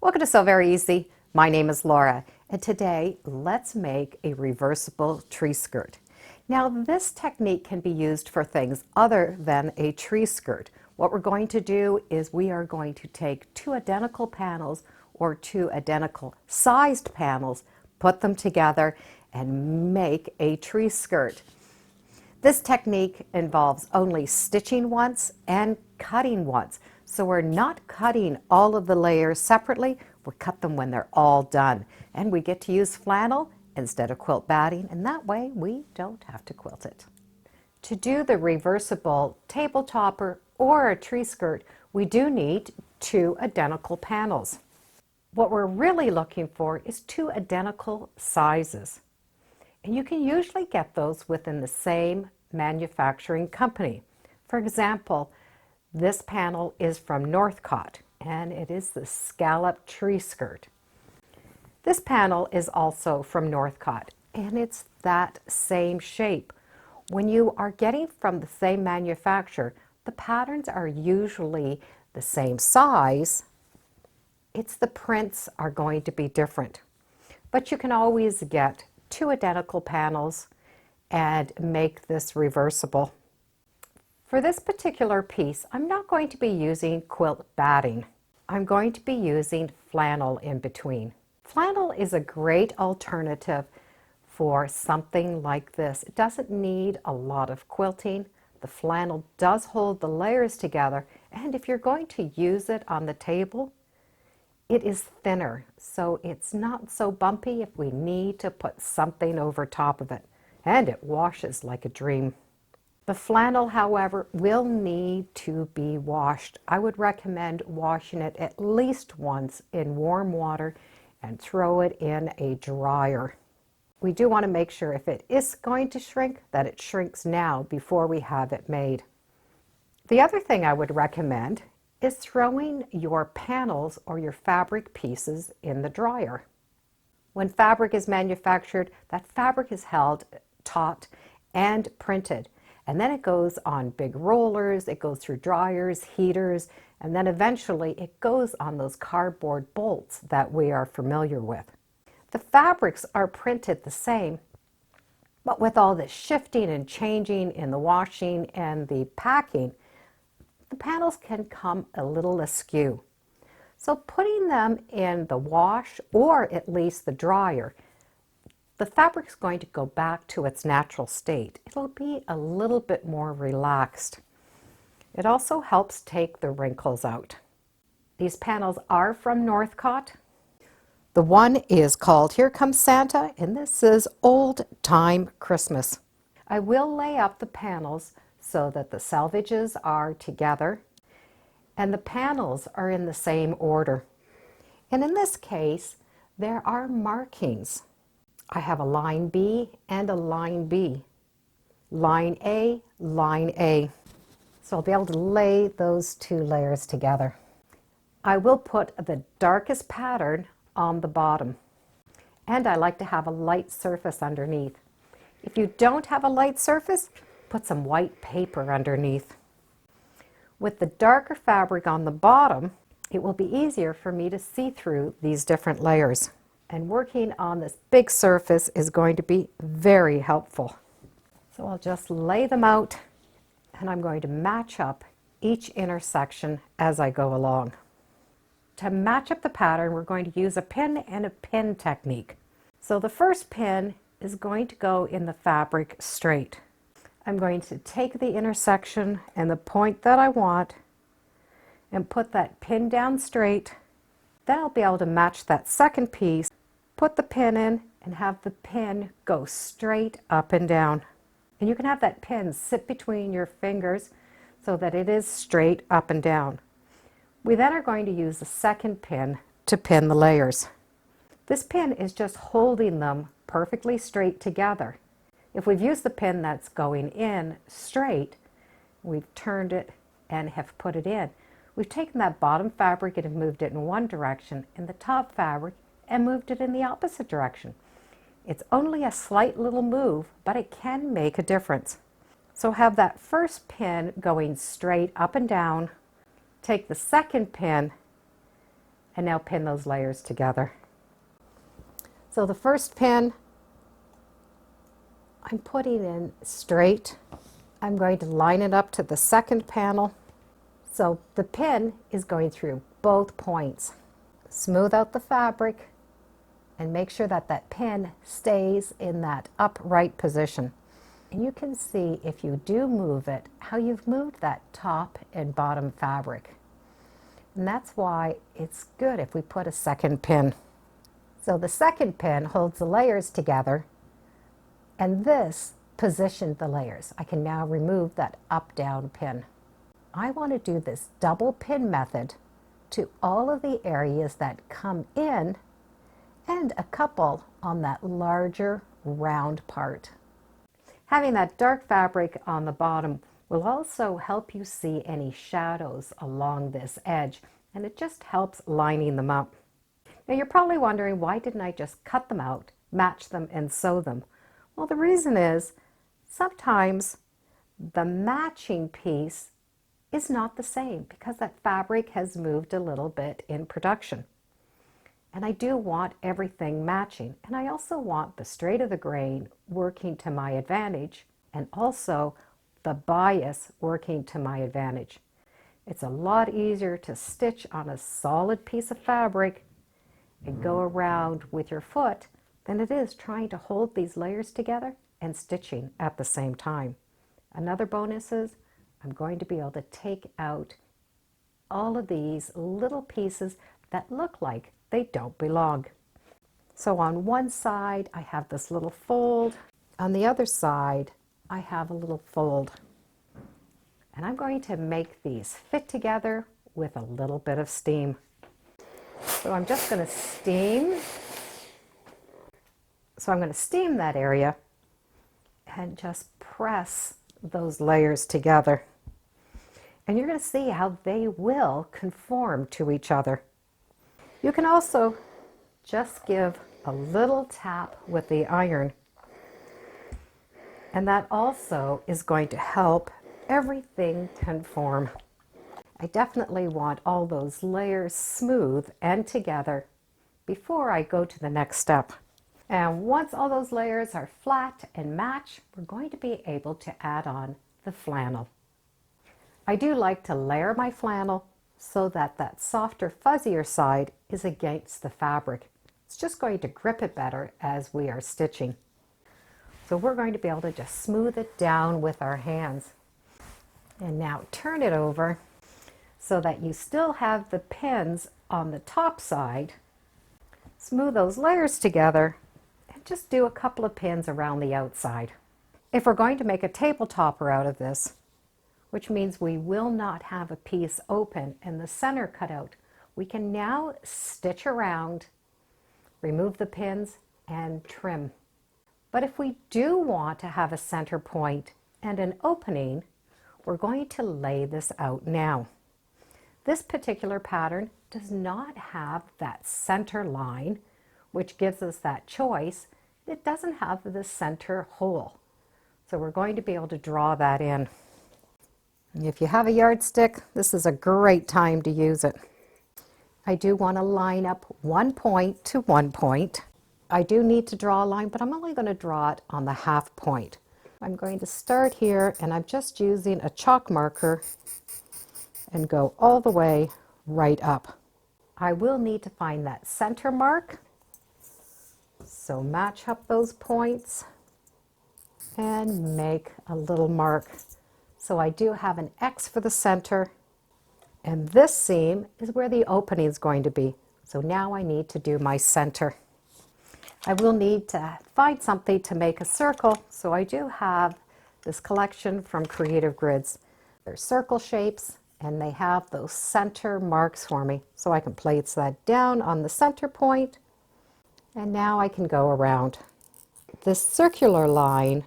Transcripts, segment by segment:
Welcome to Sew Very Easy. My name is Laura, and today let's make a reversible tree skirt. Now this technique can be used for things other than a tree skirt. What we're going to do is we are going to take two identical panels or two identical sized panels, put them together and make a tree skirt. This technique involves only stitching once and cutting once. So we're not cutting all of the layers separately, we cut them when they're all done. And we get to use flannel instead of quilt batting, and that way we don't have to quilt it. To do the reversible table topper or a tree skirt, we do need two identical panels. What we're really looking for is two identical sizes. And you can usually get those within the same manufacturing company. For example, this panel is from Northcott, and it is the scallop tree skirt. This panel is also from Northcott, and it's that same shape. When you are getting from the same manufacturer, the patterns are usually the same size. It's the prints are going to be different. But you can always get two identical panels and make this reversible. For this particular piece, I'm not going to be using quilt batting. I'm going to be using flannel in between. Flannel is a great alternative for something like this. It doesn't need a lot of quilting. The flannel does hold the layers together, and if you're going to use it on the table, it is thinner, so it's not so bumpy if we need to put something over top of it. And it washes like a dream. The flannel, however, will need to be washed. I would recommend washing it at least once in warm water and throw it in a dryer. We do want to make sure if it is going to shrink, that it shrinks now before we have it made. The other thing I would recommend is throwing your panels or your fabric pieces in the dryer. When fabric is manufactured, that fabric is held taut and printed. And then it goes on big rollers, it goes through dryers, heaters, and then eventually it goes on those cardboard bolts that we are familiar with. The fabrics are printed the same, but with all this shifting and changing in the washing and the packing, the panels can come a little askew. So putting them in the wash or at least the dryer, the fabric is going to go back to its natural state. It'll be a little bit more relaxed. It also helps take the wrinkles out. These panels are from Northcott. The one is called Here Comes Santa, and this is Old Time Christmas. I will lay up the panels so that the selvages are together and the panels are in the same order. And in this case, there are markings. I have a line B and a line B. Line A, line A. So I'll be able to lay those two layers together. I will put the darkest pattern on the bottom. And I like to have a light surface underneath. If you don't have a light surface, put some white paper underneath. With the darker fabric on the bottom, it will be easier for me to see through these different layers. And working on this big surface is going to be very helpful. So I'll just lay them out and I'm going to match up each intersection as I go along. To match up the pattern, we're going to use a pin and a pin technique. So the first pin is going to go in the fabric straight. I'm going to take the intersection and the point that I want and put that pin down straight. Then I'll be able to match that second piece, put the pin in, and have the pin go straight up and down. And you can have that pin sit between your fingers so that it is straight up and down. We then are going to use the second pin to pin the layers. This pin is just holding them perfectly straight together. If we've used the pin that's going in straight, we've turned it and have put it in. We've taken that bottom fabric and have moved it in one direction, and the top fabric and moved it in the opposite direction. It's only a slight little move, but it can make a difference. So have that first pin going straight up and down, take the second pin And now pin those layers together. So the first pin I'm putting in straight. I'm going to line it up to the second panel. So the pin is going through both points. Smooth out the fabric and make sure that that pin stays in that upright position. And you can see if you do move it, how you've moved that top and bottom fabric. And that's why it's good if we put a second pin. So the second pin holds the layers together, and this positioned the layers. I can now remove that up-down pin. I want to do this double pin method to all of the areas that come in and a couple on that larger round part. Having that dark fabric on the bottom will also help you see any shadows along this edge, and it just helps lining them up. Now you're probably wondering, why didn't I just cut them out, match them, and sew them? Well, the reason is sometimes the matching piece is not the same because that fabric has moved a little bit in production. And I do want everything matching. And I also want the straight of the grain working to my advantage, and also the bias working to my advantage. It's a lot easier to stitch on a solid piece of fabric and go around with your foot than it is trying to hold these layers together and stitching at the same time. Another bonus is I'm going to be able to take out all of these little pieces that look like they don't belong. So on one side I have this little fold, on the other side I have a little fold, and I'm going to make these fit together with a little bit of steam. So I'm just going to steam. So I'm going to steam that area and just press those layers together. And you're going to see how they will conform to each other. You can also just give a little tap with the iron, and that also is going to help everything conform. I definitely want all those layers smooth and together before I go to the next step. And once all those layers are flat and match, we're going to be able to add on the flannel. I do like to layer my flannel so that that softer, fuzzier side is against the fabric. It's just going to grip it better as we are stitching. So we're going to be able to just smooth it down with our hands. And now turn it over so that you still have the pins on the top side. Smooth those layers together and just do a couple of pins around the outside. If we're going to make a table topper out of this, which means we will not have a piece open and the center cut out, we can now stitch around, remove the pins, and trim. But if we do want to have a center point and an opening, we're going to lay this out now. This particular pattern does not have that center line, which gives us that choice. It doesn't have the center hole. So we're going to be able to draw that in. If you have a yardstick, this is a great time to use it. I do want to line up one point to one point. I do need to draw a line, but I'm only going to draw it on the half point. I'm going to start here, and I'm just using a chalk marker and go all the way right up. I will need to find that center mark. So match up those points and make a little mark. So I do have an X for the center, and this seam is where the opening is going to be. So now I need to do my center. I will need to find something to make a circle, so I do have this collection from Creative Grids. They're circle shapes, and they have those center marks for me. So I can place that down on the center point, and now I can go around. This circular line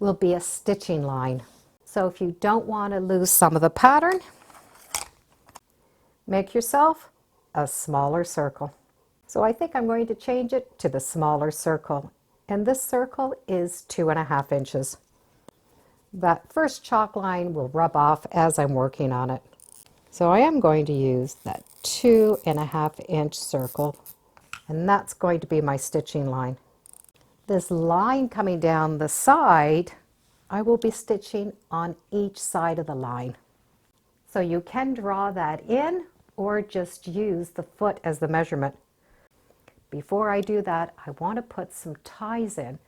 will be a stitching line. So if you don't want to lose some of the pattern, make yourself a smaller circle. So I think I'm going to change it to the smaller circle, and this circle is 2.5 inches. That first chalk line will rub off as I'm working on it. So I am going to use that 2.5 inch circle, and that's going to be my stitching line. This line coming down the side, I will be stitching on each side of the line. So you can draw that in or just use the foot as the measurement. Before I do that, I want to put some ties in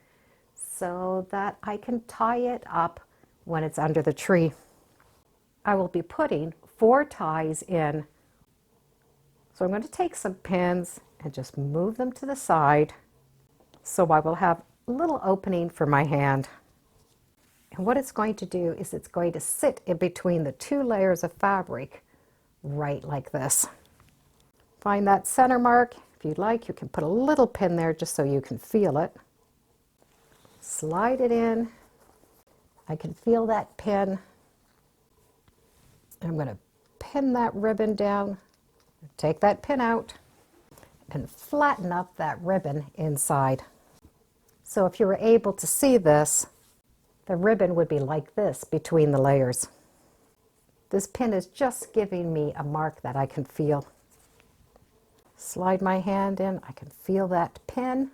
so that I can tie it up when it's under the tree. I will be putting 4 ties in. So I'm going to take some pins and just move them to the side so I will have a little opening for my hand. And what it's going to do is it's going to sit in between the 2 layers of fabric, right like this. Find that center mark. If you'd like, you can put a little pin there just so you can feel it. Slide it in. I can feel that pin. I'm going to pin that ribbon down, take that pin out, and flatten up that ribbon inside. So if you were able to see this, the ribbon would be like this between the layers. This pin is just giving me a mark that I can feel. Slide my hand in, I can feel that pin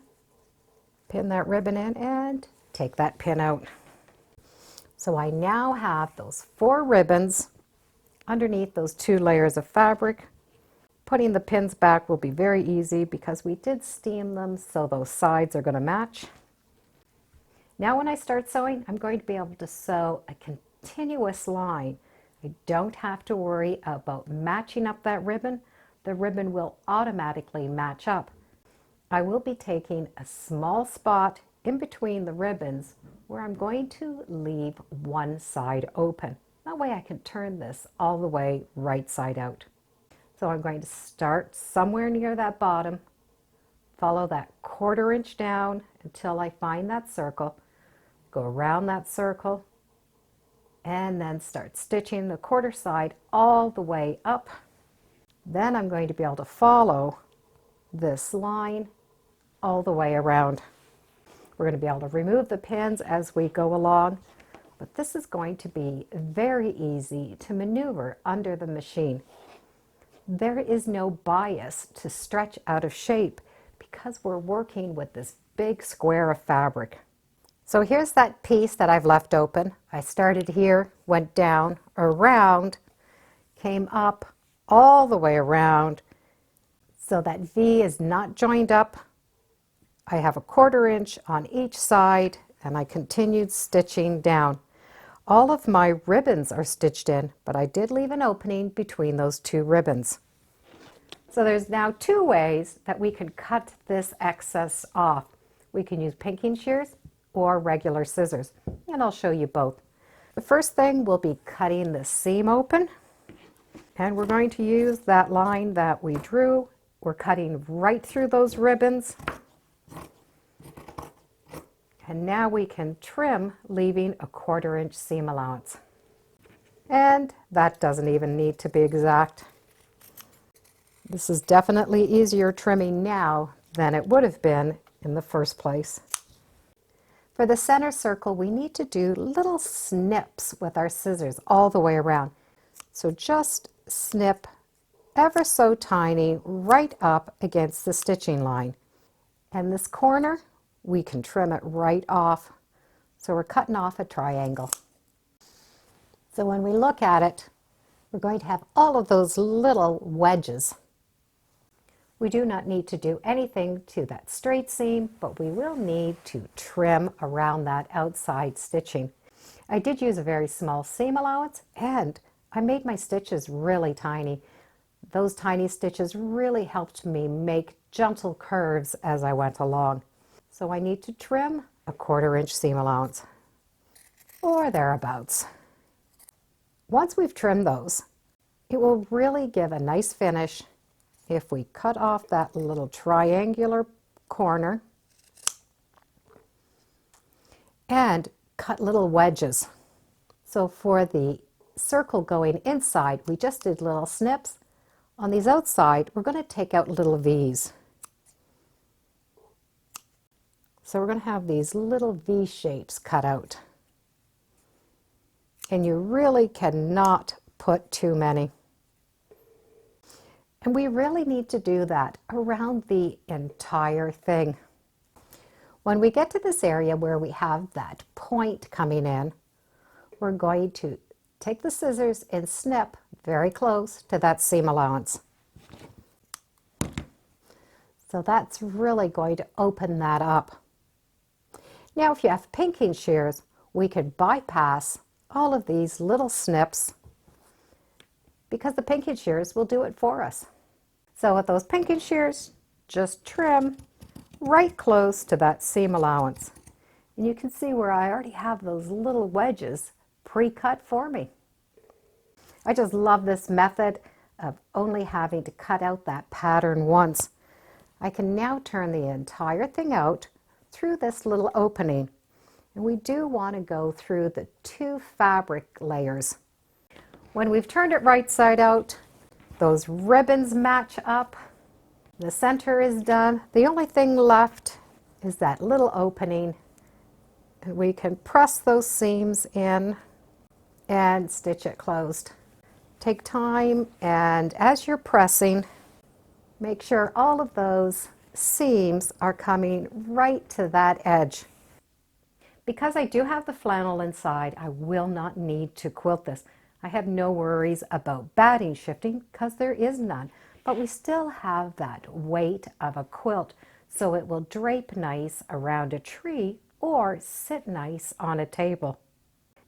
that ribbon in, and take that pin out. So I now have those 4 ribbons underneath those 2 layers of fabric. Putting the pins back will be very easy because we did steam them, so those sides are going to match. Now when I start sewing, I'm going to be able to sew a continuous line. I don't have to worry about matching up that ribbon. The ribbon will automatically match up. I will be taking a small spot in between the ribbons where I'm going to leave one side open. That way I can turn this all the way right side out. So I'm going to start somewhere near that bottom, follow that 1/4 inch down until I find that circle, go around that circle, and then start stitching the 1/4 side all the way up. Then I'm going to be able to follow this line all the way around. We're going to be able to remove the pins as we go along, but this is going to be very easy to maneuver under the machine. There is no bias to stretch out of shape because we're working with this big square of fabric. So here's that piece that I've left open. I started here, went down, around, came up, all the way around. So that V is not joined up. I have a 1/4 inch on each side, and I continued stitching down. All of my ribbons are stitched in, but I did leave an opening between those 2 ribbons. So there's now 2 ways that we can cut this excess off. We can use pinking shears or regular scissors, and I'll show you both. The first thing, we'll be cutting the seam open, and we're going to use that line that we drew. We're cutting right through those ribbons. And now we can trim, leaving a 1/4 inch seam allowance. And that doesn't even need to be exact. This is definitely easier trimming now than it would have been in the first place. For the center circle, we need to do little snips with our scissors all the way around. So just snip ever so tiny right up against the stitching line. And this corner, we can trim it right off. So we're cutting off a triangle. So when we look at it, we're going to have all of those little wedges. We do not need to do anything to that straight seam, but we will need to trim around that outside stitching. I did use a very small seam allowance, and I made my stitches really tiny. Those tiny stitches really helped me make gentle curves as I went along. So I need to trim a 1/4 inch seam allowance, or thereabouts. Once we've trimmed those, it will really give a nice finish if we cut off that little triangular corner and cut little wedges. So for the circle going inside, we just did little snips. On these outside, we're going to take out little V's. So we're going to have these little V shapes cut out. And you really cannot put too many. And we really need to do that around the entire thing. When we get to this area where we have that point coming in, we're going to take the scissors and snip very close to that seam allowance. So that's really going to open that up. Now, if you have pinking shears, we could bypass all of these little snips because the pinking shears will do it for us. So with those pinking shears, just trim right close to that seam allowance. And you can see where I already have those little wedges pre-cut for me. I just love this method of only having to cut out that pattern once. I can now turn the entire thing out through this little opening. And we do want to go through the 2 fabric layers. When we've turned it right side out, those ribbons match up. The center is done. The only thing left is that little opening. We can press those seams in and stitch it closed. Take time, and as you're pressing, make sure all of those seams are coming right to that edge. Because I do have the flannel inside, I will not need to quilt this. I have no worries about batting shifting because there is none, but we still have that weight of a quilt, so it will drape nice around a tree or sit nice on a table.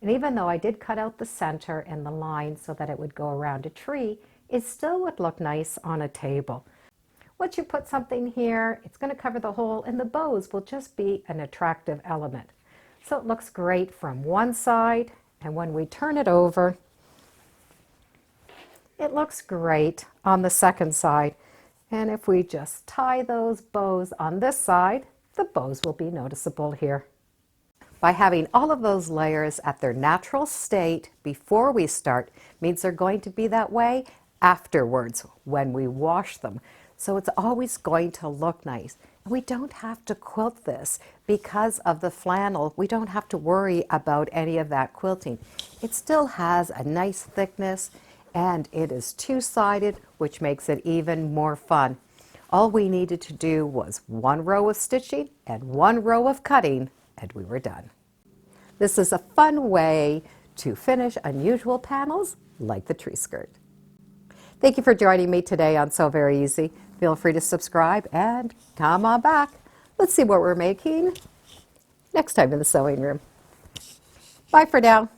And even though I did cut out the center and the line so that it would go around a tree, it still would look nice on a table. Once you put something here, it's going to cover the hole, and the bows will just be an attractive element. So it looks great from one side, and when we turn it over, it looks great on the second side. And if we just tie those bows on this side, the bows will be noticeable here. By having all of those layers at their natural state before we start means they're going to be that way afterwards when we wash them. So it's always going to look nice. And we don't have to quilt this because of the flannel. We don't have to worry about any of that quilting. It still has a nice thickness, and it is two-sided, which makes it even more fun. All we needed to do was 1 row of stitching and 1 row of cutting, and we were done. This is a fun way to finish unusual panels like the tree skirt. Thank you for joining me today on Sew Very Easy. Feel free to subscribe and come on back. Let's see what we're making next time in the sewing room. Bye for now.